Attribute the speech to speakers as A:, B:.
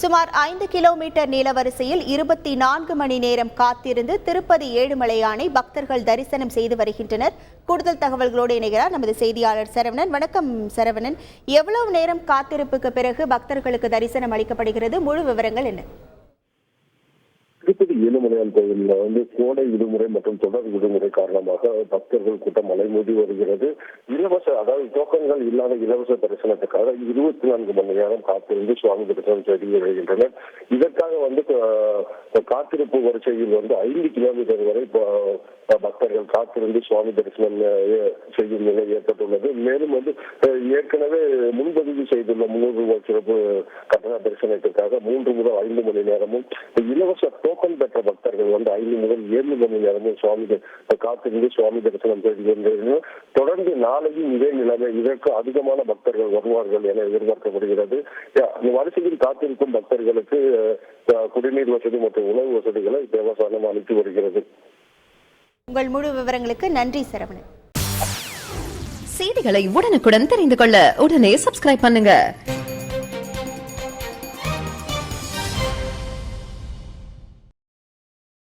A: சுமார் 5 கிலோமீட்டர் நீளவரிசையில் 24 மணி நேரம் காத்திருந்து திருப்பதி ஏழுமலையானை பக்தர்கள் தரிசனம் செய்து வருகின்றனர். கூடுதல் தகவல்களோடு இணைகிறார் நமது செய்தியாளர் சரவணன். வணக்கம் சரவணன், எவ்வளவு நேரம் காத்திருப்புக்கு பிறகு பக்தர்களுக்கு தரிசனம் அளிக்கப்படுகிறது? முழு விவரங்கள் என்ன?
B: திருப்பதி ஏழுமலையான் கோவிலில் கோடை விடுமுறை மற்றும் தொடர் விடுமுறை காரணமாக பக்தர்கள் கூட்டம் அலைமோதி வருகிறது. அதாவது டோக்கன்கள் இல்லாத இலவச தரிசனத்துக்காக 24 மணி நேரம் காத்திருந்து சுவாமி தரிசனம் செய்து வருகின்றனர். இதற்காக காத்திருப்பு வரிசையில் 5 கிலோமீட்டர் வரை பக்தர்கள் காத்திருந்து சுவாமி தரிசனம் செய்யும் நிலை ஏற்பட்டுள்ளது. மேலும் ஏற்கனவே முன்பதிவு செய்துள்ள 300 ரூபாய் சிறப்பு கட்டண தரிசனத்திற்காக 3 முதல் 5 மணி நேரமும், இலவச டோக்கன் பெற்ற பக்தர்கள் 5 முதல் 7 மணி நேரமும் காத்திருந்து சுவாமி தரிசனம் செய்து தொடர்ந்து நாளையும் இதே நிலைமை, இதற்கு அதிகமான பக்தர்கள் வருவார்கள் என எதிர்பார்க்கப்படுகிறது. வரிசையில் காத்திருக்கும் பக்தர்களுக்கு குடிநீர் வசதி மற்றும் உணவு வசதிகளை தேவஸ்தானம் அளித்து வருகிறது.
A: உங்கள் முழு விவரங்களுக்கு நன்றி சரவணன்.
C: செய்திகளை உடனுக்குடன் தெரிந்து கொள்ள உடனே சப்ஸ்கிரைப் பண்ணுங்க.